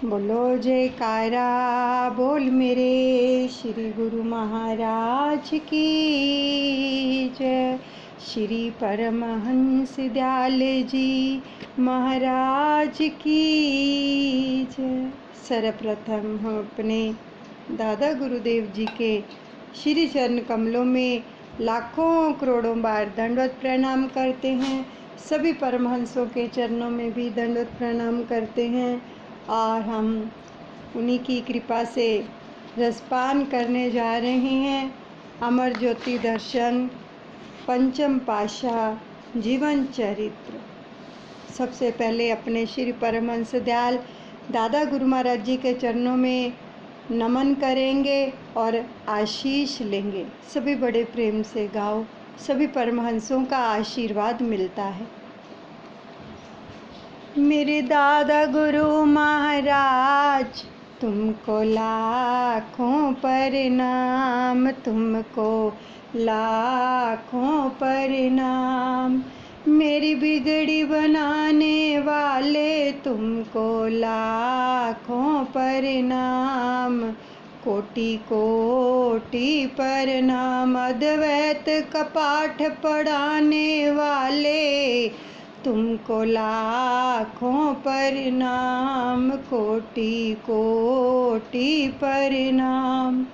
बोलो जयकारा बोल मेरे श्री गुरु महाराज की जय। श्री परमहंस दयाल जी महाराज की जय। सर्वप्रथम हम अपने दादा गुरुदेव जी के श्री चरण कमलों में लाखों करोड़ों बार दंडवत प्रणाम करते हैं। सभी परमहंसों के चरणों में भी दंडवत प्रणाम करते हैं और हम उन्हीं की कृपा से रसपान करने जा रहे हैं अमर ज्योति दर्शन पंचम पातशाह जीवन चरित्र। सबसे पहले अपने श्री परमहंस दयाल दादा गुरु महाराज जी के चरणों में नमन करेंगे और आशीष लेंगे। सभी बड़े प्रेम से गाओ, सभी परमहंसों का आशीर्वाद मिलता है। मेरे दादा गुरु महाराज तुमको लाखों प्रणाम, तुमको लाखों प्रणाम। मेरी बिगड़ी बनाने वाले तुमको लाखों प्रणाम, कोटि कोटि प्रणाम। अद्वैत का पाठ पढ़ाने वाले तुमको लाखों प्रणाम, कोटि कोटि प्रणाम।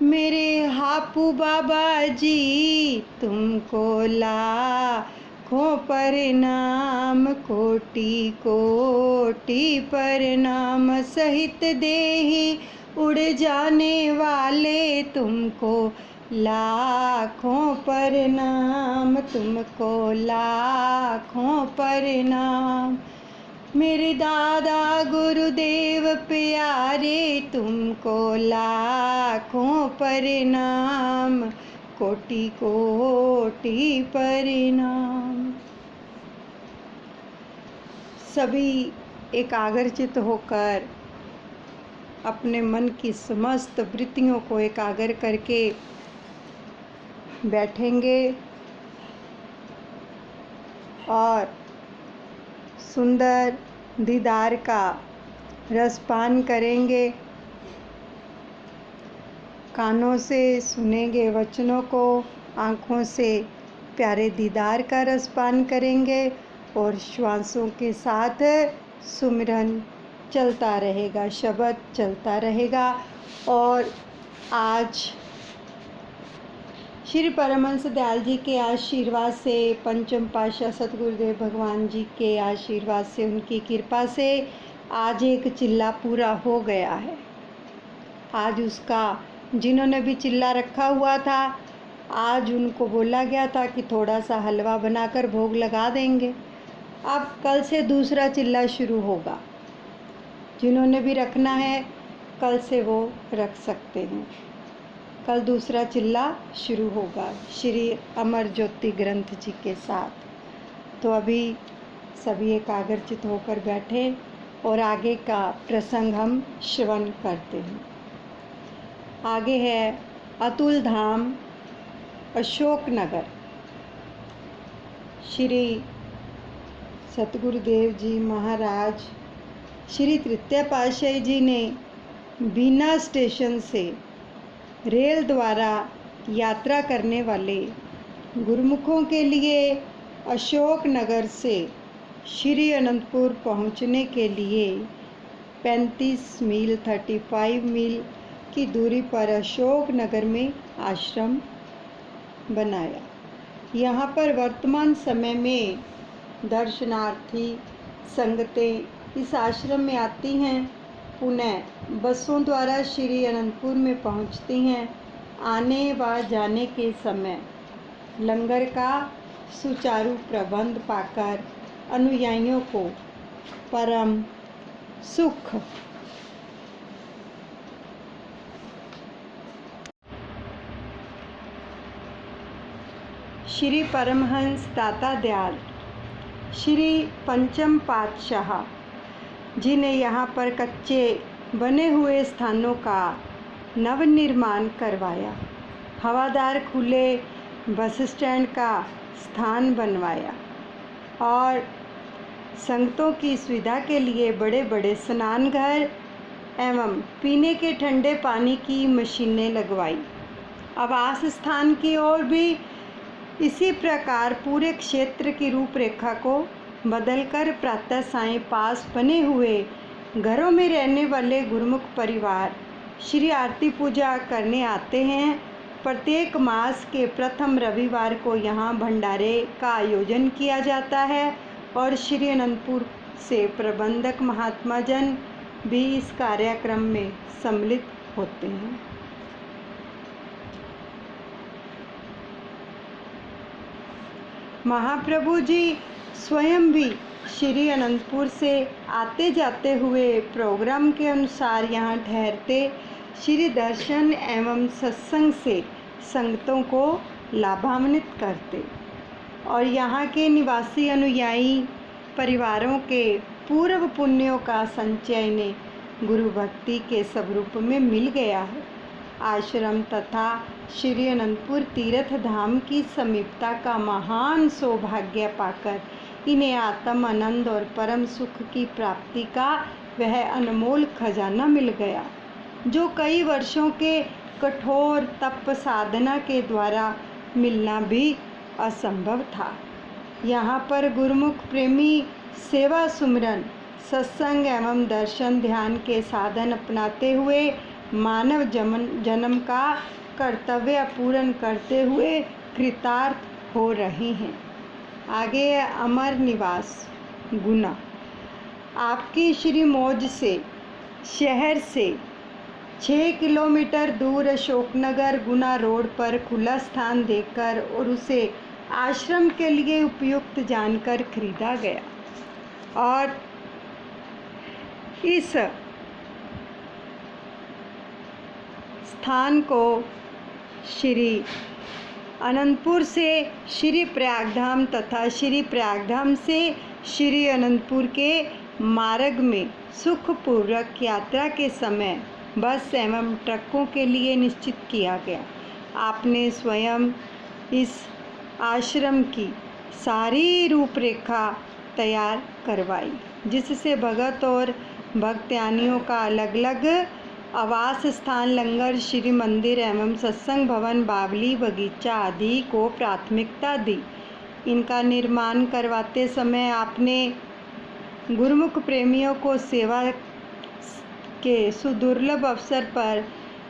मेरे हापू बाबा जी तुमको लाखों प्रणाम, कोटि कोटि प्रणाम। सहित देही उड़ जाने वाले तुमको लाखों प्रणाम, तुमको लाखों प्रणाम। मेरे दादा गुरुदेव प्यारे तुमको लाखों प्रणाम, कोटि कोटि प्रणाम। सभी एकाग्रचित होकर अपने मन की समस्त वृत्तियों को एकाग्र करके बैठेंगे और सुंदर दीदार का रसपान करेंगे। कानों से सुनेंगे वचनों को, आँखों से प्यारे दीदार का रसपान करेंगे और श्वासों के साथ सुमिरन चलता रहेगा, शब्द चलता रहेगा। और आज श्री परमहंस दयाल जी के आशीर्वाद से, पंचम पातशाह सतगुरुदेव भगवान जी के आशीर्वाद से, उनकी कृपा से आज एक चिल्ला पूरा हो गया है। आज उसका जिन्होंने भी चिल्ला रखा हुआ था, आज उनको बोला गया था कि थोड़ा सा हलवा बनाकर भोग लगा देंगे। अब कल से दूसरा चिल्ला शुरू होगा। जिन्होंने भी रखना है कल से वो रख सकते हैं। कल दूसरा चिल्ला शुरू होगा श्री अमर ज्योति ग्रंथ जी के साथ। तो अभी सभी एकाग्रचित होकर बैठे और आगे का प्रसंग हम श्रवण करते हैं। आगे है अतुल धाम अशोक नगर। श्री सतगुरुदेव जी महाराज श्री तृतीय पातशाही जी ने बीना स्टेशन से रेल द्वारा यात्रा करने वाले गुरुमुखों के लिए अशोक नगर से श्री अनंतपुर पहुंचने के लिए 35 मील 35 मील की दूरी पर अशोक नगर में आश्रम बनाया। यहाँ पर वर्तमान समय में दर्शनार्थी संगतें इस आश्रम में आती हैं, पुनः बसों द्वारा श्री अनंतपुर में पहुँचती हैं। आने व जाने के समय लंगर का सुचारू प्रबंध पाकर अनुयायियों को परम सुख श्री परमहंस दाता दयाल श्री पंचम पातशाह जी ने यहाँ पर कच्चे बने हुए स्थानों का नवनिर्माण करवाया। हवादार खुले बस स्टैंड का स्थान बनवाया और संगतों की सुविधा के लिए बड़े बड़े स्नान घर एवं पीने के ठंडे पानी की मशीनें लगवाई। आवास स्थान की ओर भी इसी प्रकार पूरे क्षेत्र की रूपरेखा को बदलकर प्रातः सायं पास बने हुए घरों में रहने वाले गुरुमुख परिवार श्री आरती पूजा करने आते हैं। प्रत्येक मास के प्रथम रविवार को यहाँ भंडारे का आयोजन किया जाता है और श्री अनंतपुर से प्रबंधक महात्मा जन भी इस कार्यक्रम में सम्मिलित होते हैं। महाप्रभु जी स्वयं भी श्री अनंतपुर से आते जाते हुए प्रोग्राम के अनुसार यहाँ ठहरते, श्री दर्शन एवं सत्संग से संगतों को लाभान्वित करते और यहाँ के निवासी अनुयायी परिवारों के पूर्व पुण्यों का संचय ने गुरु भक्ति के स्वरूप में मिल गया है। आश्रम तथा श्री अनंतपुर तीर्थ धाम की समीपता का महान सौभाग्य पाकर इन्हें आत्म आनंद और परम सुख की प्राप्ति का वह अनमोल खजाना मिल गया, जो कई वर्षों के कठोर तप साधना के द्वारा मिलना भी असंभव था। यहाँ पर गुरुमुख प्रेमी सेवा सुमरन सत्संग एवं दर्शन ध्यान के साधन अपनाते हुए मानव जन्म का कर्तव्य पूर्ण करते हुए कृतार्थ हो रहे हैं। आगे अमर निवास गुना आपकी श्री मौज से शहर से 6 किलोमीटर दूर अशोकनगर गुना रोड पर खुला स्थान देकर और उसे आश्रम के लिए उपयुक्त जानकर खरीदा गया और इस स्थान को श्री अनंतपुर से श्री प्रयागधाम तथा श्री प्रयागधाम से श्री अनंतपुर के मार्ग में सुखपूर्वक यात्रा के समय बस एवं ट्रकों के लिए निश्चित किया गया। आपने स्वयं इस आश्रम की सारी रूपरेखा तैयार करवाई, जिससे भगत और भक्तानियों का अलग अलग आवास स्थान, लंगर, श्री मंदिर एवं सत्संग भवन, बावली, बगीचा आदि को प्राथमिकता दी। इनका निर्माण करवाते समय आपने गुरुमुख प्रेमियों को सेवा के सुदुर्लभ अवसर पर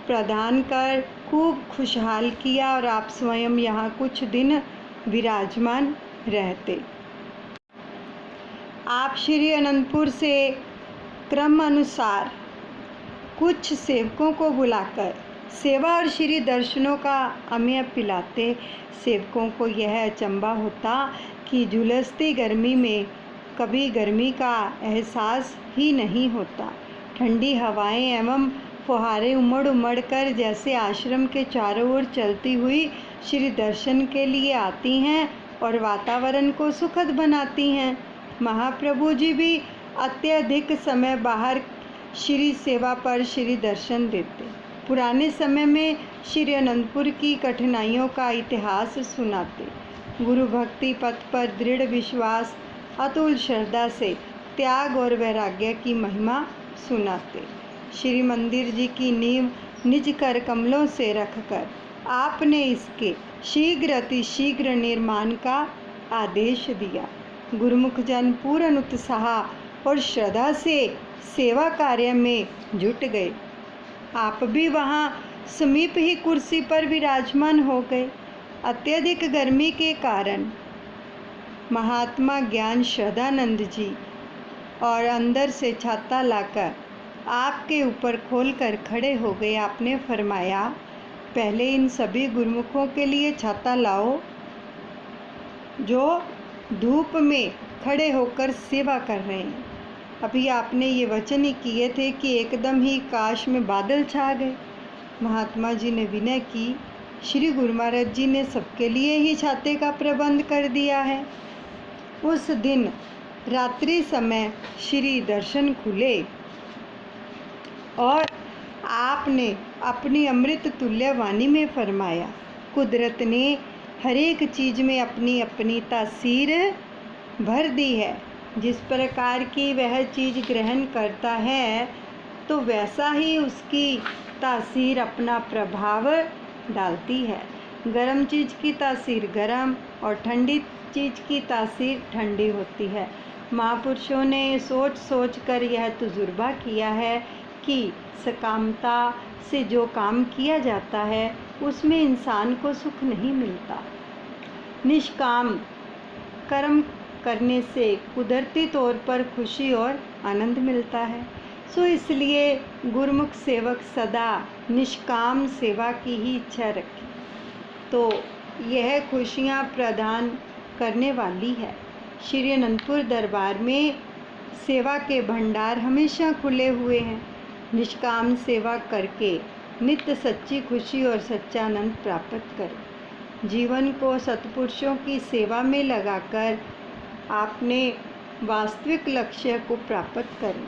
प्रदान कर खूब खुशहाल किया और आप स्वयं यहाँ कुछ दिन विराजमान रहते। आप श्री अनंतपुर से क्रम अनुसार कुछ सेवकों को बुलाकर सेवा और श्री दर्शनों का अमेय पिलाते। सेवकों को यह अचंभा होता कि झुलसती गर्मी में कभी गर्मी का एहसास ही नहीं होता। ठंडी हवाएं एवं फुहारे उमड़ उमड़ कर जैसे आश्रम के चारों ओर चलती हुई श्री दर्शन के लिए आती हैं और वातावरण को सुखद बनाती हैं। महाप्रभु जी भी अत्यधिक समय बाहर श्री सेवा पर श्री दर्शन देते। पुराने समय में श्री अनंतपुर की कठिनाइयों का इतिहास सुनाते। गुरु भक्ति पथ पर दृढ़ विश्वास, अतुल श्रद्धा से त्याग और वैराग्य की महिमा सुनाते। श्री मंदिर जी की नींव निज कर कमलों से रखकर आपने इसके शीघ्र अतिशीघ्र निर्माण का आदेश दिया। गुरुमुख जन पूर्ण उत्साह और श्रद्धा से सेवा कार्य में जुट गए। आप भी वहाँ समीप ही कुर्सी पर विराजमान हो गए। अत्यधिक गर्मी के कारण महात्मा ज्ञान श्रद्धानंद जी और अंदर से छाता लाकर आपके ऊपर खोलकर खड़े हो गए। आपने फरमाया, पहले इन सभी गुरुमुखों के लिए छाता लाओ जो धूप में खड़े होकर सेवा कर रहे हैं। अभी आपने ये वचन ही किए थे कि एकदम ही काश में बादल छा गए। महात्मा जी ने विनय की, श्री गुरु महाराज जी ने सबके लिए ही छाते का प्रबंध कर दिया है। उस दिन रात्रि समय श्री दर्शन खुले और आपने अपनी अमृत तुल्य वाणी में फरमाया, कुदरत ने हर एक चीज़ में अपनी अपनी तासीर भर दी है। जिस प्रकार की वह चीज़ ग्रहण करता है तो वैसा ही उसकी तासीर अपना प्रभाव डालती है। गर्म चीज़ की तासीर गर्म और ठंडी चीज़ की तासीर ठंडी होती है। महापुरुषों ने सोच सोच कर यह तजुर्बा किया है कि सकामता से जो काम किया जाता है उसमें इंसान को सुख नहीं मिलता। निष्काम कर्म करने से कुदरती तौर पर खुशी और आनंद मिलता है। सो इसलिए गुरुमुख सेवक सदा निष्काम सेवा की ही इच्छा रखे तो यह खुशियाँ प्रदान करने वाली है। श्री अनंतपुर दरबार में सेवा के भंडार हमेशा खुले हुए हैं। निष्काम सेवा करके नित्य सच्ची खुशी और सच्चा आनंद प्राप्त करें। जीवन को सत्पुरुषों की सेवा में लगाकर आपने वास्तविक लक्ष्य को प्राप्त करें।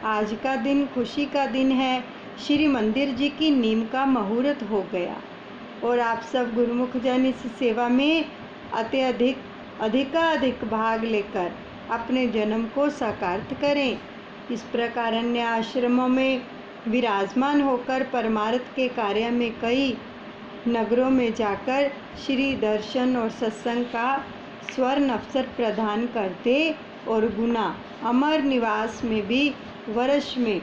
आज का दिन खुशी का दिन है। श्री मंदिर जी की नींव का मुहूर्त हो गया और आप सब गुरुमुख जन इस सेवा में अधिकाधिक भाग लेकर अपने जन्म को साकार करें। इस प्रकार अन्य आश्रमों में विराजमान होकर परमार्थ के कार्य में कई नगरों में जाकर श्री दर्शन और सत्संग का स्वर्ण अवसर प्रदान करते और गुना अमर निवास में भी वर्ष में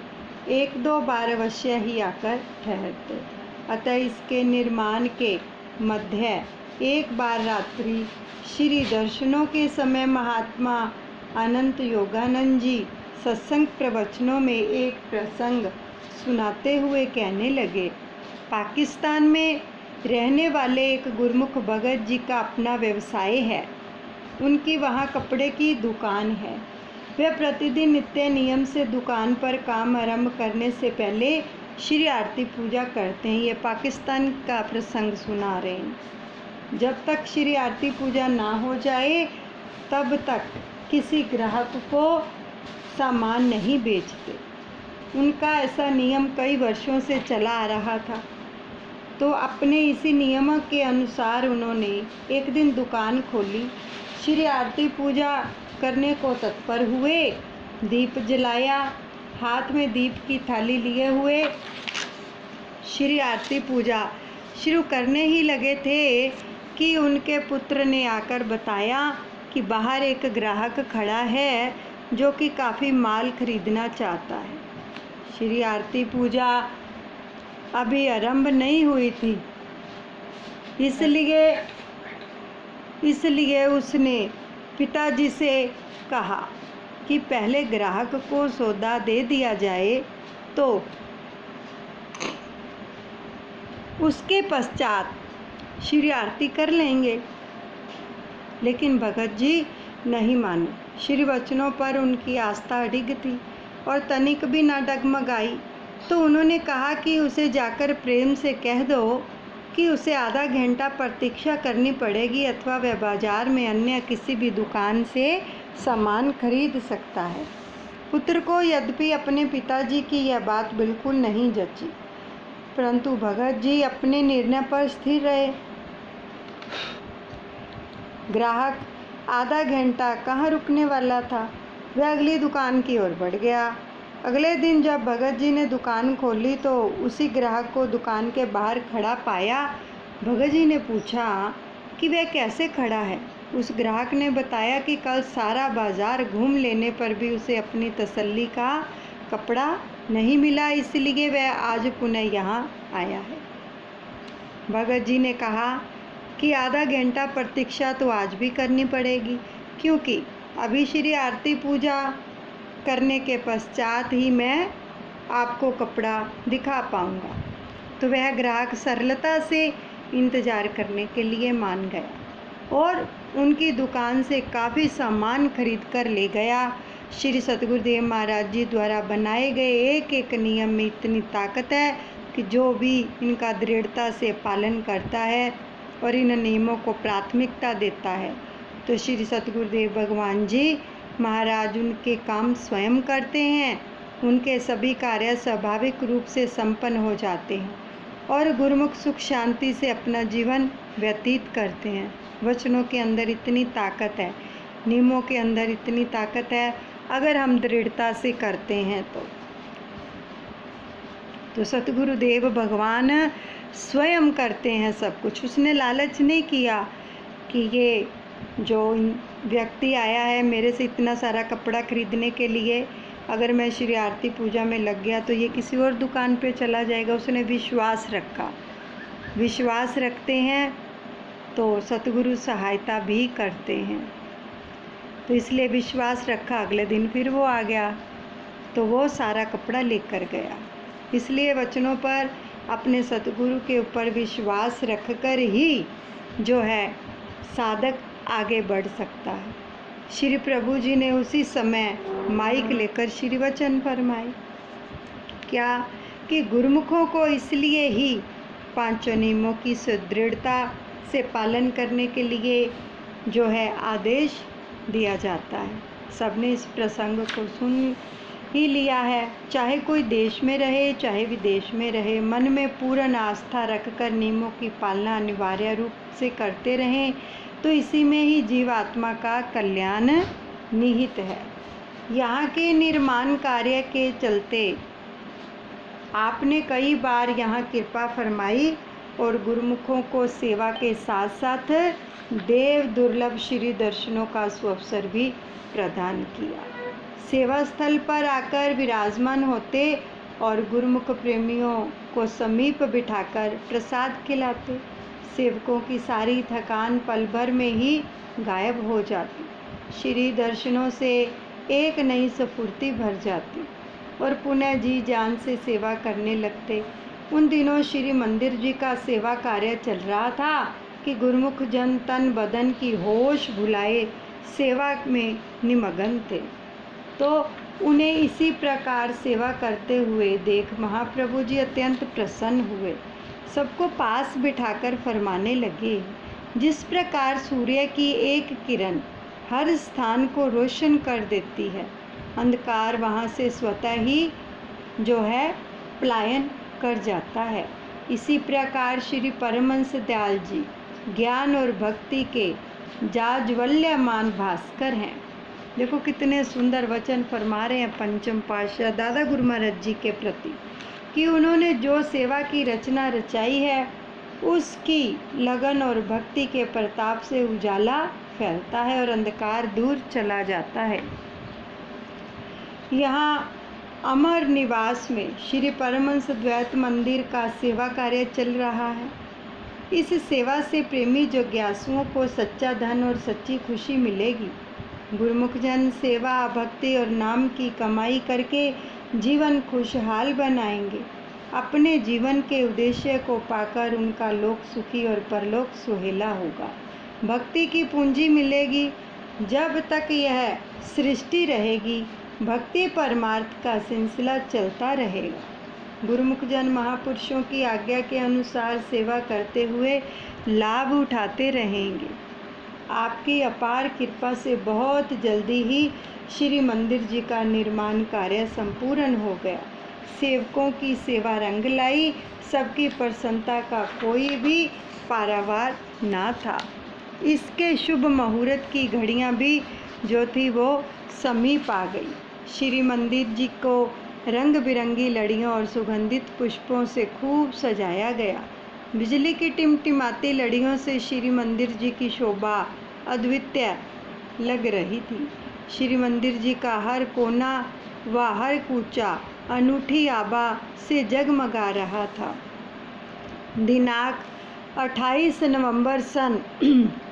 1-2 बार अवश्य ही आकर ठहरते। अतः इसके निर्माण के मध्य एक बार रात्रि श्री दर्शनों के समय महात्मा अनंत योगानंद जी सत्संग प्रवचनों में एक प्रसंग सुनाते हुए कहने लगे, पाकिस्तान में रहने वाले एक गुरुमुख भगत जी का अपना व्यवसाय है। उनकी वहाँ कपड़े की दुकान है। वे प्रतिदिन नित्य नियम से दुकान पर काम आरंभ करने से पहले श्री आरती पूजा करते हैं। ये पाकिस्तान का प्रसंग सुना रहे हैं। जब तक श्री आरती पूजा ना हो जाए तब तक किसी ग्राहक को सामान नहीं बेचते। उनका ऐसा नियम कई वर्षों से चला आ रहा था। तो अपने इसी नियम के अनुसार उन्होंने एक दिन दुकान खोली। श्री आरती पूजा करने को तत्पर हुए। दीप जलाया, हाथ में दीप की थाली लिए हुए श्री आरती पूजा शुरू करने ही लगे थे कि उनके पुत्र ने आकर बताया कि बाहर एक ग्राहक खड़ा है जो कि काफ़ी माल खरीदना चाहता है। श्री आरती पूजा अभी आरंभ नहीं हुई थी, इसलिए उसने पिताजी से कहा कि पहले ग्राहक को सौदा दे दिया जाए तो उसके पश्चात श्री आरती कर लेंगे। लेकिन भगत जी नहीं माने। श्री वचनों पर उनकी आस्था अडिग थी और तनिक भी ना डगमगाई। तो उन्होंने कहा कि उसे जाकर प्रेम से कह दो कि उसे आधा घंटा प्रतीक्षा करनी पड़ेगी अथवा वह बाजार में अन्य किसी भी दुकान से सामान खरीद सकता है। पुत्र को यद्यपि अपने पिताजी की यह बात बिल्कुल नहीं जची, परंतु भगत जी अपने निर्णय पर स्थिर रहे। ग्राहक आधा घंटा कहाँ रुकने वाला था, वह अगली दुकान की ओर बढ़ गया। अगले दिन जब भगत जी ने दुकान खोली तो उसी ग्राहक को दुकान के बाहर खड़ा पाया। भगत जी ने पूछा कि वह कैसे खड़ा है। उस ग्राहक ने बताया कि कल सारा बाजार घूम लेने पर भी उसे अपनी तसल्ली का कपड़ा नहीं मिला, इसलिए वह आज पुनः यहाँ आया है। भगत जी ने कहा कि आधा घंटा प्रतीक्षा तो आज भी करनी पड़ेगी, क्योंकि अभी श्री आरती पूजा करने के पश्चात ही मैं आपको कपड़ा दिखा पाऊँगा। तो वह ग्राहक सरलता से इंतज़ार करने के लिए मान गया और उनकी दुकान से काफ़ी सामान खरीद कर ले गया। श्री सतगुरुदेव महाराज जी द्वारा बनाए गए एक एक नियम में इतनी ताकत है कि जो भी इनका दृढ़ता से पालन करता है और इन नियमों को प्राथमिकता देता है तो श्री सतगुरुदेव भगवान जी महाराज उनके काम स्वयं करते हैं। उनके सभी कार्य स्वाभाविक रूप से संपन्न हो जाते हैं और गुरुमुख सुख शांति से अपना जीवन व्यतीत करते हैं। वचनों के अंदर इतनी ताकत है, नियमों के अंदर इतनी ताकत है, अगर हम दृढ़ता से करते हैं तो तो सतगुरुदेव भगवान स्वयं करते हैं सब कुछ। उसने लालच नहीं किया कि ये जो व्यक्ति आया है मेरे से इतना सारा कपड़ा खरीदने के लिए, अगर मैं श्री आरती पूजा में लग गया तो ये किसी और दुकान पे चला जाएगा। उसने विश्वास रखा। विश्वास रखते हैं तो सतगुरु सहायता भी करते हैं। तो इसलिए विश्वास रखा, अगले दिन फिर वो आ गया तो वो सारा कपड़ा लेकर गया। इसलिए वचनों पर अपने सतगुरु के ऊपर विश्वास रखकर ही जो है साधक आगे बढ़ सकता है। श्री प्रभु जी ने उसी समय माइक लेकर श्री वचन फरमाए क्या कि गुरुमुखों को इसलिए ही पांचों नियमों की सुदृढ़ता से पालन करने के लिए जो है आदेश दिया जाता है। सबने इस प्रसंग को सुन ही लिया है। चाहे कोई देश में रहे चाहे विदेश में रहे, मन में पूर्ण आस्था रखकर नियमों की पालना अनिवार्य रूप से करते रहें तो इसी में ही जीवात्मा का कल्याण निहित है। यहाँ के निर्माण कार्य के चलते आपने कई बार यहाँ कृपा फरमाई और गुरुमुखों को सेवा के साथ साथ देव दुर्लभ श्री दर्शनों का सुअवसर भी प्रदान किया। सेवा स्थल पर आकर विराजमान होते और गुरुमुख प्रेमियों को समीप बिठाकर प्रसाद खिलाते। सेवकों की सारी थकान पल भर में ही गायब हो जाती। श्री दर्शनों से एक नई स्फूर्ति भर जाती और पुनः जी जान से सेवा करने लगते। उन दिनों श्री मंदिर जी का सेवा कार्य चल रहा था कि गुरुमुख जन तन बदन की होश भुलाए सेवा में निमग्न थे। तो उन्हें इसी प्रकार सेवा करते हुए देख महाप्रभु जी अत्यंत प्रसन्न हुए। सबको पास बिठाकर फरमाने लगे, जिस प्रकार सूर्य की एक किरण हर स्थान को रोशन कर देती है, अंधकार वहाँ से स्वतः ही जो है पलायन कर जाता है, इसी प्रकार श्री परमहंस दयाल जी ज्ञान और भक्ति के जाज्वल्यमान भास्कर हैं। देखो कितने सुंदर वचन फरमा रहे हैं पंचम पातशाह दादा गुरु महाराज जी के प्रति कि उन्होंने जो सेवा की रचना रचाई है उसकी लगन और भक्ति के प्रताप से उजाला फैलता है और अंधकार दूर चला जाता है। यहाँ अमर निवास में श्री परमहंस द्वैत मंदिर का सेवा कार्य चल रहा है। इस सेवा से प्रेमी जिज्ञासुओं को सच्चा धन और सच्ची खुशी मिलेगी। गुरुमुख जन सेवा भक्ति और नाम की कमाई करके जीवन खुशहाल बनाएंगे। अपने जीवन के उद्देश्य को पाकर उनका लोक सुखी और परलोक सुहेला होगा। भक्ति की पूंजी मिलेगी। जब तक यह सृष्टि रहेगी भक्ति परमार्थ का सिलसिला चलता रहेगा। गुरुमुख जन महापुरुषों की आज्ञा के अनुसार सेवा करते हुए लाभ उठाते रहेंगे। आपकी अपार कृपा से बहुत जल्दी ही श्री मंदिर जी का निर्माण कार्य संपूर्ण हो गया। सेवकों की सेवा रंग लाई। सबकी प्रसन्नता का कोई भी पारावार ना था। इसके शुभ मुहूर्त की घड़ियां भी जो थी वो समीप आ गई। श्री मंदिर जी को रंग बिरंगी लड़ियों और सुगंधित पुष्पों से खूब सजाया गया। बिजली की टिमटिमाती लड़ियों से श्री मंदिर जी की शोभा अद्वितीय लग रही थी। श्री मंदिर जी का हर कोना व हर कूचा अनूठी आभा से जगमगा रहा था। दिनांक 28 नवंबर सन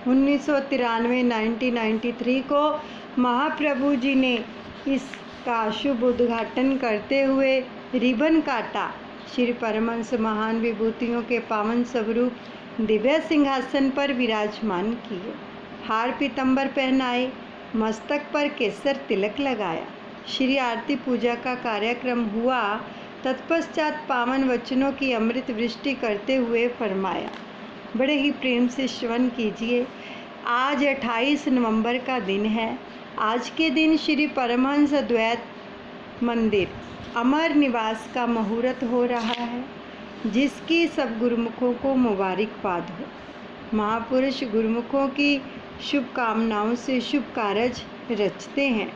1993 को महाप्रभु जी ने इसका शुभ उद्घाटन करते हुए रिबन काटा। श्री परमहंस महान विभूतियों के पावन स्वरूप दिव्य सिंहासन पर विराजमान किए। हार पीतंबर पहनाए, मस्तक पर केसर तिलक लगाया। श्री आरती पूजा का कार्यक्रम हुआ। तत्पश्चात पावन वचनों की अमृत वृष्टि करते हुए फरमाया, बड़े ही प्रेम से श्रवण कीजिए। आज 28 नवंबर का दिन है। आज के दिन श्री परमहंस द्वैत मंदिर अमर निवास का मुहूर्त हो रहा है, जिसकी सब गुरुमुखों को मुबारकबाद हो। महापुरुष गुरुमुखों की शुभकामनाओं से शुभ कार्य रचते हैं।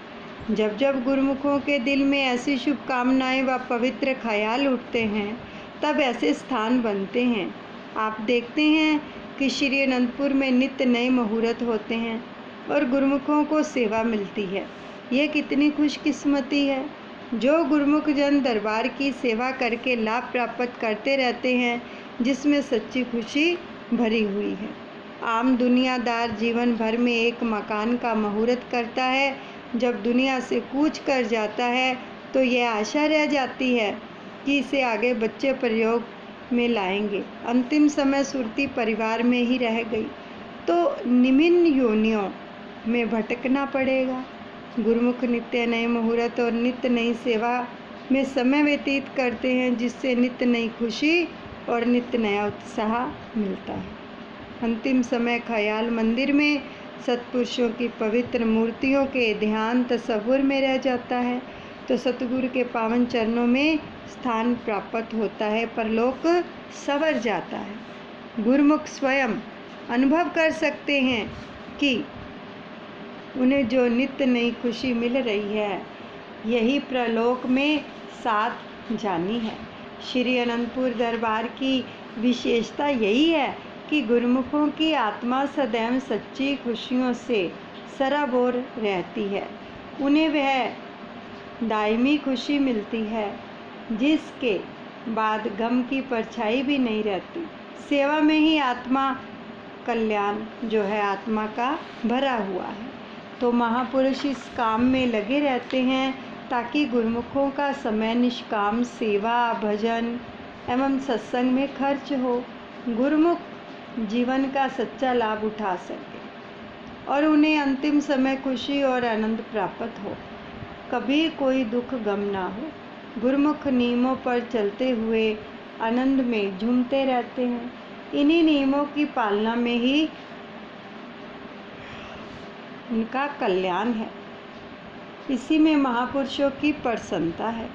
जब जब गुरुमुखों के दिल में ऐसी शुभकामनाएं व पवित्र ख्याल उठते हैं तब ऐसे स्थान बनते हैं। आप देखते हैं कि श्री अनंतपुर में नित्य नए मुहूर्त होते हैं और गुरुमुखों को सेवा मिलती है। यह कितनी खुशकिस्मती है। जो गुरुमुख जन दरबार की सेवा करके लाभ प्राप्त करते रहते हैं, जिसमें सच्ची खुशी भरी हुई है। आम दुनियादार जीवन भर में एक मकान का मुहूर्त करता है। जब दुनिया से कूच कर जाता है तो यह आशा रह जाती है कि इसे आगे बच्चे प्रयोग में लाएंगे। अंतिम समय सुरती परिवार में ही रह गई तो निम्न योनियों में भटकना पड़ेगा। गुरुमुख नित्य नए मुहूर्त और नित्य नई सेवा में समय व्यतीत करते हैं, जिससे नित्य नई खुशी और नित्य नया उत्साह मिलता है। अंतिम समय ख्याल मंदिर में सत्पुरुषों की पवित्र मूर्तियों के ध्यान तस्वुर में रह जाता है तो सतगुरु के पावन चरणों में स्थान प्राप्त होता है, परलोक संवर जाता है। गुरुमुख स्वयं अनुभव कर सकते हैं कि उन्हें जो नित्य नई खुशी मिल रही है, यही प्रलोक में साथ जानी है। श्री अनंतपुर दरबार की विशेषता यही है कि गुरुमुखों की आत्मा सदैव सच्ची खुशियों से सराबोर रहती है। उन्हें वह दायमी खुशी मिलती है जिसके बाद गम की परछाई भी नहीं रहती। सेवा में ही आत्मा कल्याण जो है आत्मा का भरा हुआ है। तो महापुरुष इस काम में लगे रहते हैं ताकि गुरुमुखों का समय निष्काम सेवा, भजन एवं सत्संग में खर्च हो। गुरुमुख जीवन का सच्चा लाभ उठा सके और उन्हें अंतिम समय खुशी और आनंद प्राप्त हो, कभी कोई दुख गम ना हो। गुरुमुख नियमों पर चलते हुए आनंद में झूमते रहते हैं। इन्हीं नियमों की पालना में ही उनका कल्याण है, इसी में महापुरुषों की प्रसन्नता है।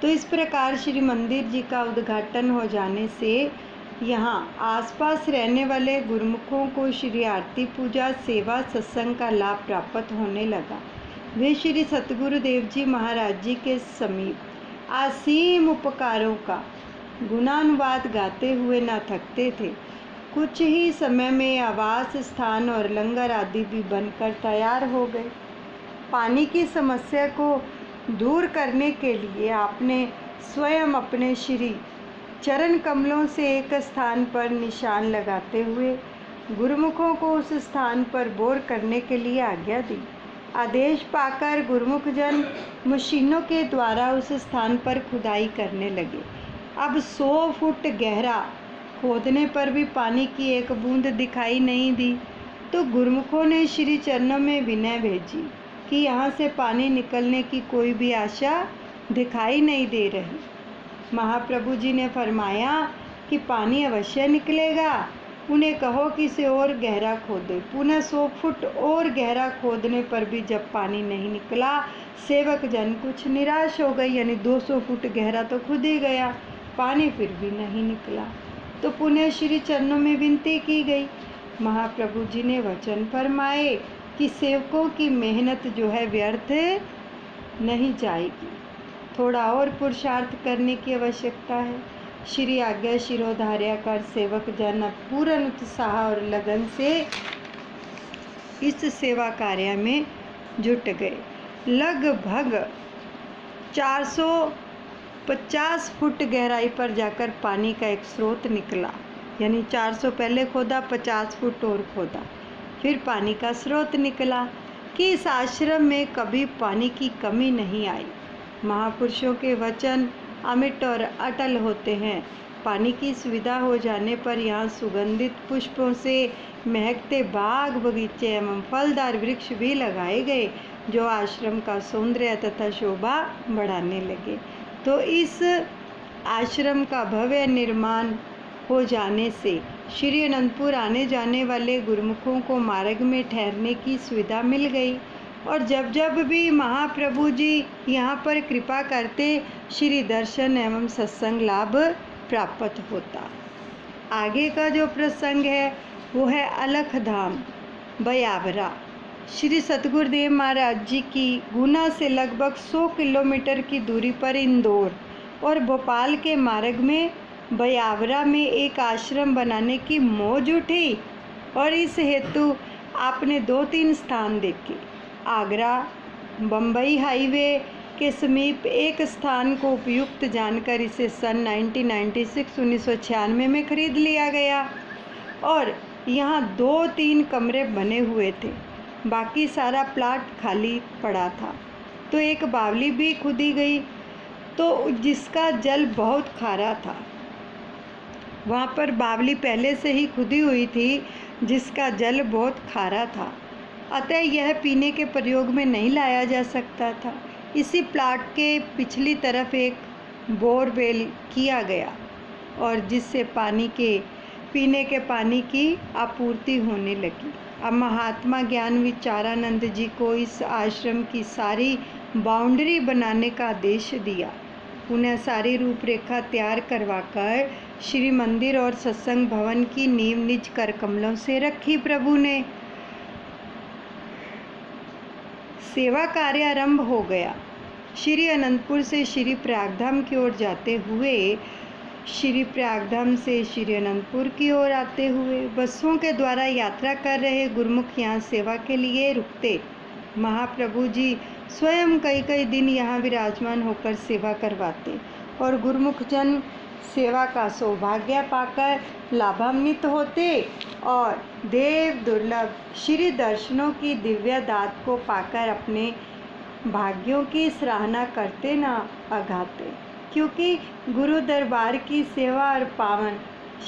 तो इस प्रकार श्री मंदिर जी का उद्घाटन हो जाने से यहाँ आसपास रहने वाले गुरुमुखों को श्री आरती पूजा सेवा सत्संग का लाभ प्राप्त होने लगा। वे श्री सतगुरुदेव जी महाराज जी के समीप असीम उपकारों का गुणानुवाद गाते हुए न थकते थे। कुछ ही समय में आवास स्थान और लंगर आदि भी बनकर तैयार हो गए। पानी की समस्या को दूर करने के लिए आपने स्वयं अपने श्री चरण कमलों से एक स्थान पर निशान लगाते हुए गुरुमुखों को उस स्थान पर बोर करने के लिए आज्ञा दी। आदेश पाकर गुरुमुख जन मशीनों के द्वारा उस स्थान पर खुदाई करने लगे। अब 100 फुट गहरा खोदने पर भी पानी की एक बूंद दिखाई नहीं दी तो गुरुमुखों ने श्री चरणों में विनय भेजी कि यहाँ से पानी निकलने की कोई भी आशा दिखाई नहीं दे रही। महाप्रभु जी ने फरमाया कि पानी अवश्य निकलेगा, उन्हें कहो कि इसे और गहरा खोदे। पुनः 100 फुट और गहरा खोदने पर भी जब पानी नहीं निकला, सेवक जन कुछ निराश हो गए, यानी 200 फुट गहरा तो खुद ही गया, पानी फिर भी नहीं निकला। तो पुनः श्री चरणों में विनती की गई। महाप्रभु जी ने वचन फरमाए कि सेवकों की मेहनत जो है व्यर्थ नहीं जाएगी, थोड़ा और पुरुषार्थ करने की आवश्यकता है। श्री आज्ञा शिरोधार्य कर सेवक जन पूर्ण उत्साह और लगन से इस सेवा कार्य में जुट गए। लगभग 450 फुट गहराई पर जाकर पानी का एक स्रोत निकला, यानी 400 पहले खोदा, 50 फुट और खोदा, फिर पानी का स्रोत निकला कि इस आश्रम में कभी पानी की कमी नहीं आई। महापुरुषों के वचन अमिट और अटल होते हैं। पानी की सुविधा हो जाने पर यहाँ सुगंधित पुष्पों से महकते बाग बगीचे एवं फलदार वृक्ष भी लगाए गए, जो आश्रम का सौंदर्य तथा शोभा बढ़ाने लगे। तो इस आश्रम का भव्य निर्माण हो जाने से श्री अनंतपुर आने जाने वाले गुरुमुखों को मार्ग में ठहरने की सुविधा मिल गई और जब जब भी महाप्रभु जी यहाँ पर कृपा करते, श्री दर्शन एवं सत्संग लाभ प्राप्त होता। आगे का जो प्रसंग है वो है अलख धाम बयावरा। श्री सतगुरुदेव महाराज जी की गुना से लगभग 100 किलोमीटर की दूरी पर इंदौर और भोपाल के मार्ग में बयावरा में एक आश्रम बनाने की मौज उठी और इस हेतु आपने 2-3 स्थान देखे। आगरा बम्बई हाईवे के समीप एक स्थान को उपयुक्त जानकर इसे सन 1996 में खरीद लिया गया और यहाँ 2-3 कमरे बने हुए थे, बाकी सारा प्लाट खाली पड़ा था। तो एक बावली भी खुदी गई तो जिसका जल बहुत खारा था। वहाँ पर बावली पहले से ही खुदी हुई थी जिसका जल बहुत खारा था, अतः यह पीने के प्रयोग में नहीं लाया जा सकता था। इसी प्लाट के पिछली तरफ एक बोरवेल किया गया और जिससे पीने के पानी की आपूर्ति होने लगी। अब महात्मा ज्ञान विचारानंद जी को इस आश्रम की सारी बाउंड्री बनाने का आदेश दिया। उन्हें सारी रूपरेखा तैयार करवाकर श्री मंदिर और सत्संग भवन की नींव निज कर कमलों से रखी। प्रभु ने सेवा कार्य आरंभ हो गया। श्री अनंतपुर से श्री प्रयागधाम की ओर जाते हुए, श्री प्रयागधाम से श्री अनंतपुर की ओर आते हुए बसों के द्वारा यात्रा कर रहे गुरुमुख यहाँ सेवा के लिए रुकते। महाप्रभु जी स्वयं कई दिन यहाँ विराजमान होकर सेवा करवाते और गुरुमुख जन सेवा का सौभाग्य पाकर लाभान्वित होते और देव दुर्लभ श्री दर्शनों की दिव्य दात को पाकर अपने भाग्यों की सराहना करते ना अघाते, क्योंकि गुरु दरबार की सेवा और पावन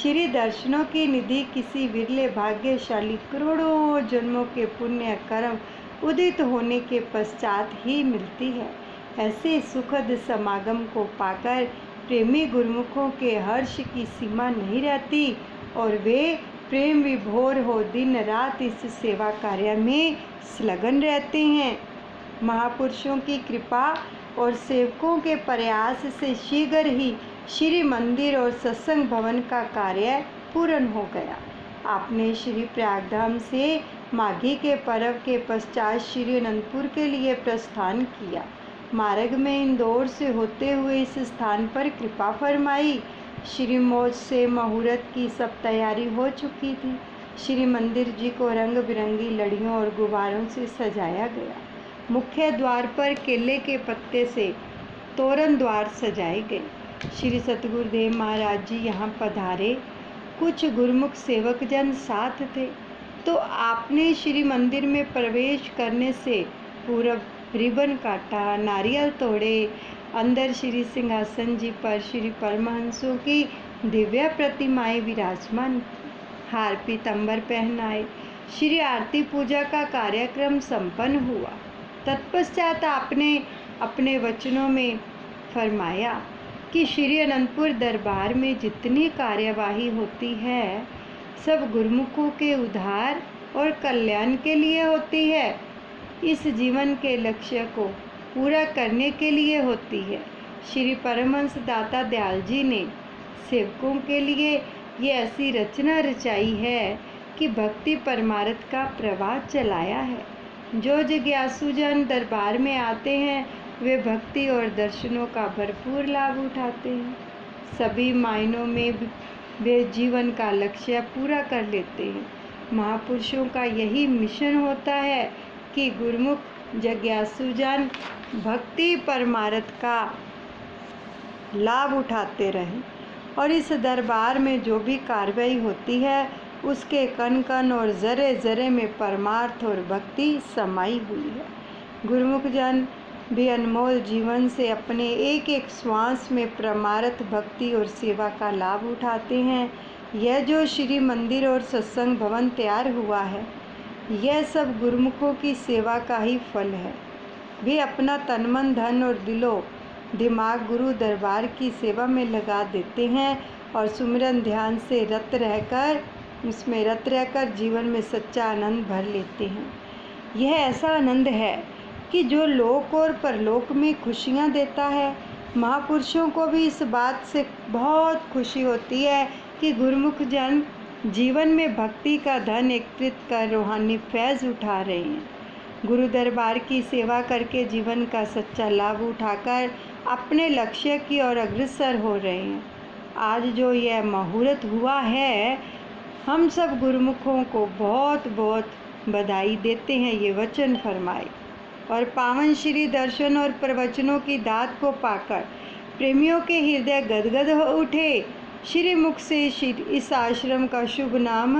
श्री दर्शनों की निधि किसी विरले भाग्यशाली करोड़ों जन्मों के पुण्य कर्म उदित होने के पश्चात ही मिलती है। ऐसे सुखद समागम को पाकर प्रेमी गुरुमुखों के हर्ष की सीमा नहीं रहती और वे प्रेम विभोर हो दिन रात इस सेवा कार्य में संलग्न रहते हैं। महापुरुषों की कृपा और सेवकों के प्रयास से शीघ्र ही श्री मंदिर और सत्संग भवन का कार्य पूर्ण हो गया। आपने श्री प्रयागधाम से माघी के पर्व के पश्चात श्री अनंतपुर के लिए प्रस्थान किया। मार्ग में इंदौर से होते हुए इस स्थान पर कृपा फरमाई। श्री मौज से मुहूर्त की सब तैयारी हो चुकी थी। श्री मंदिर जी को रंग बिरंगी लड़ियों और गुब्बारों से सजाया गया। मुख्य द्वार पर केले के पत्ते से तोरण द्वार सजाए गए। श्री सतगुरुदेव महाराज जी यहाँ पधारे। कुछ गुरुमुख सेवक जन साथ थे, तो आपने श्री मंदिर में प्रवेश करने से पूर्व रिबन काटा, नारियल तोड़े। अंदर श्री सिंहासन जी पर श्री परमहंसों की दिव्य प्रतिमाएं विराजमान, हार पीतांबर पहनाए। श्री आरती पूजा का कार्यक्रम संपन्न हुआ। तत्पश्चात आपने अपने वचनों में फरमाया कि श्री अनंतपुर दरबार में जितनी कार्यवाही होती है सब गुरुमुखों के उद्धार और कल्याण के लिए होती है, इस जीवन के लक्ष्य को पूरा करने के लिए होती है। श्री परमहंस दाता दयाल जी ने सेवकों के लिए ये ऐसी रचना रचाई है कि भक्ति परमार्थ का प्रवाह चलाया है। जो जिज्ञासु जन दरबार में आते हैं वे भक्ति और दर्शनों का भरपूर लाभ उठाते हैं। सभी मायनों में वे जीवन का लक्ष्य पूरा कर लेते हैं। महापुरुषों का यही मिशन होता है कि गुरुमुख जिज्ञासु जन भक्ति परमार्थ का लाभ उठाते रहें और इस दरबार में जो भी कार्रवाई होती है उसके कण कण और जरे जरे में परमार्थ और भक्ति समाई हुई है। गुरुमुख जन भी अनमोल जीवन से अपने एक एक श्वास में परमार्थ भक्ति और सेवा का लाभ उठाते हैं। यह जो श्री मंदिर और सत्संग भवन तैयार हुआ है यह सब गुरुमुखों की सेवा का ही फल है। वे अपना तन मन धन और दिलो दिमाग गुरु दरबार की सेवा में लगा देते हैं और सुमिरन ध्यान से रत रहकर जीवन में सच्चा आनंद भर लेते हैं। यह ऐसा आनंद है कि जो लोक और परलोक में खुशियाँ देता है। महापुरुषों को भी इस बात से बहुत खुशी होती है कि गुरुमुख जन जीवन में भक्ति का धन एकत्रित कर रूहानी फैज़ उठा रहे हैं। गुरु दरबार की सेवा करके जीवन का सच्चा लाभ उठाकर अपने लक्ष्य की ओर अग्रसर हो रहे हैं। आज जो यह मुहूर्त हुआ है, हम सब गुरुमुखों को बहुत बहुत बधाई देते हैं। ये वचन फरमाए और पावन श्री दर्शन और प्रवचनों की दात को पाकर प्रेमियों के हृदय गदगद हो उठे। श्री मुख से इस आश्रम का शुभ नाम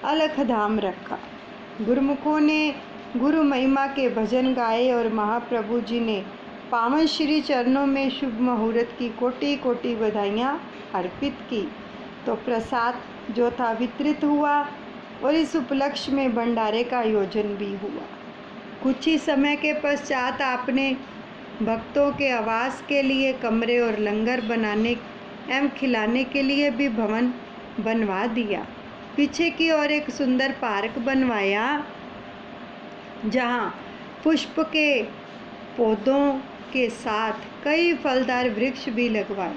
अलख धाम रखा। गुरुमुखों ने गुरु महिमा के भजन गाए और महाप्रभु जी ने पावन श्री चरणों में शुभ मुहूर्त की कोटि कोटि बधाइयाँ अर्पित की। तो प्रसाद जो था वितरित हुआ और इस उपलक्ष्य में भंडारे का आयोजन भी हुआ। कुछ ही समय के पश्चात आपने भक्तों के आवास के लिए कमरे और लंगर बनाने एवं खिलाने के लिए भी भवन बनवा दिया। पीछे की ओर एक सुंदर पार्क बनवाया, जहाँ पुष्प के पौधों के साथ कई फलदार वृक्ष भी लगवाए।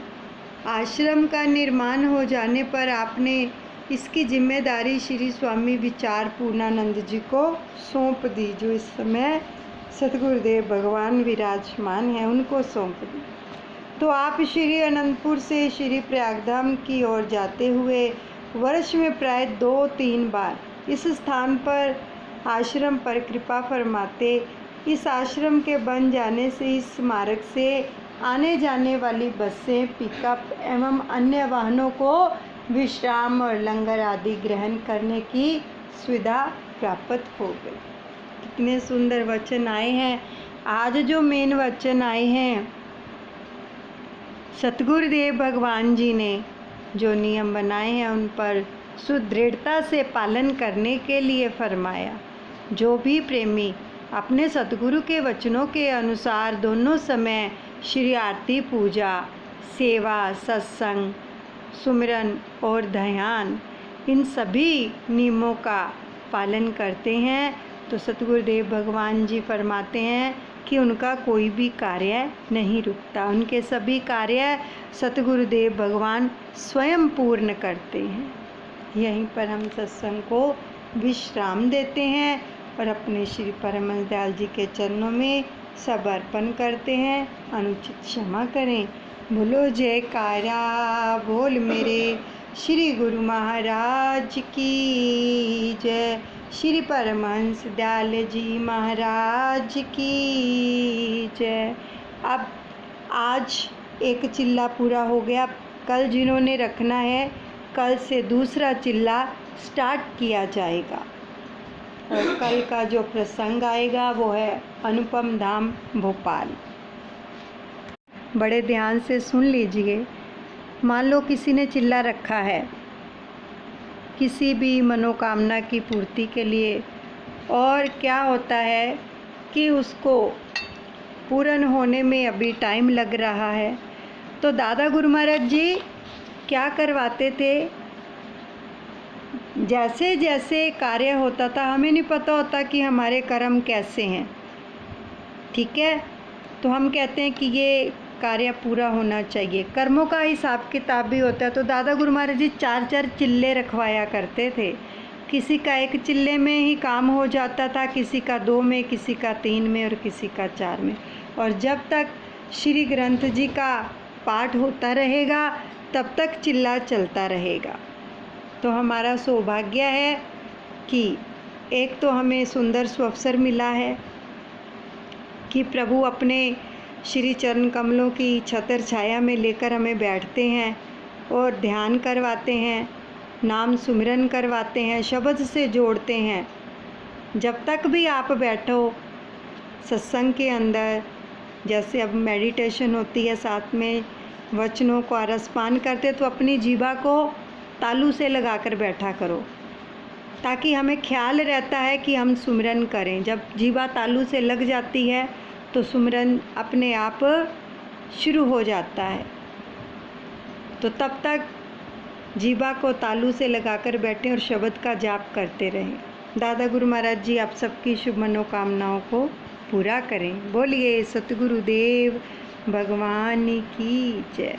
आश्रम का निर्माण हो जाने पर आपने इसकी जिम्मेदारी श्री स्वामी विचार पूर्णानंद जी को सौंप दी, जो इस समय सतगुरुदेव भगवान विराजमान हैं, उनको सौंप दी। तो आप श्री अनंतपुर से श्री प्रयागधाम की ओर जाते हुए वर्ष में प्राय 2-3 बार इस स्थान पर आश्रम पर कृपा फरमाते। इस आश्रम के बन जाने से इस स्मारक से आने जाने वाली बसें, पिकअप एवं अन्य वाहनों को विश्राम और लंगर आदि ग्रहण करने की सुविधा प्राप्त हो गई। कितने सुंदर वचन आए हैं। आज जो मेन वचन आए हैं, सतगुरुदेव भगवान जी ने जो नियम बनाए हैं उन पर सुदृढ़ता से पालन करने के लिए फरमाया। जो भी प्रेमी अपने सतगुरु के वचनों के अनुसार दोनों समय श्री आरती, पूजा, सेवा, सत्संग, सुमिरन और ध्यान, इन सभी नियमों का पालन करते हैं, तो सतगुरुदेव भगवान जी फरमाते हैं कि उनका कोई भी कार्य नहीं रुकता। उनके सभी कार्य सतगुरुदेव भगवान स्वयं पूर्ण करते हैं। यहीं पर हम सत्संग को विश्राम देते हैं और अपने श्री परमहंस दयाल जी के चरणों में सब अर्पण करते हैं। अनुचित क्षमा करें। बोलो जयकारा बोल मेरे श्री गुरु महाराज की जय। श्री परमहंस दयाल जी महाराज की जय। अब आज एक चिल्ला पूरा हो गया। कल जिन्होंने रखना है, कल से दूसरा चिल्ला स्टार्ट किया जाएगा और कल का जो प्रसंग आएगा वो है अनुपम धाम भोपाल। बड़े ध्यान से सुन लीजिए। मान लो किसी ने चिल्ला रखा है किसी भी मनोकामना की पूर्ति के लिए, और क्या होता है कि उसको पूर्ण होने में अभी टाइम लग रहा है, तो दादा गुरु महाराज जी क्या करवाते थे, जैसे जैसे कार्य होता था, हमें नहीं पता होता कि हमारे कर्म कैसे हैं, ठीक है, तो हम कहते हैं कि ये कार्य पूरा होना चाहिए। कर्मों का हिसाब किताब भी होता है। तो दादा गुरु महाराज जी 4-4 चिल्ले रखवाया करते थे। किसी का 1 चिल्ले में ही काम हो जाता था, किसी का 2 में, किसी का 3 में और किसी का 4 में। और जब तक श्री ग्रंथ जी का पाठ होता रहेगा तब तक चिल्ला चलता रहेगा। तो हमारा सौभाग्य है कि एक तो हमें सुंदर सुअवसर मिला है कि प्रभु अपने श्री चरण कमलों की छतर छाया में लेकर हमें बैठते हैं और ध्यान करवाते हैं, नाम सुमिरन करवाते हैं, शब्द से जोड़ते हैं। जब तक भी आप बैठो सत्संग के अंदर, जैसे अब मेडिटेशन होती है, साथ में वचनों को रसपान करते, तो अपनी जीभा को तालू से लगाकर बैठा करो, ताकि हमें ख्याल रहता है कि हम सुमिरन करें। जब जीभा तालू से लग जाती है तो सुमिरन अपने आप शुरू हो जाता है। तो तब तक जीभा को तालू से लगाकर बैठें और शब्द का जाप करते रहें। दादा गुरु महाराज जी आप सबकी शुभ मनोकामनाओं को पूरा करें। बोलिए सतगुरुदेव भगवान की जय।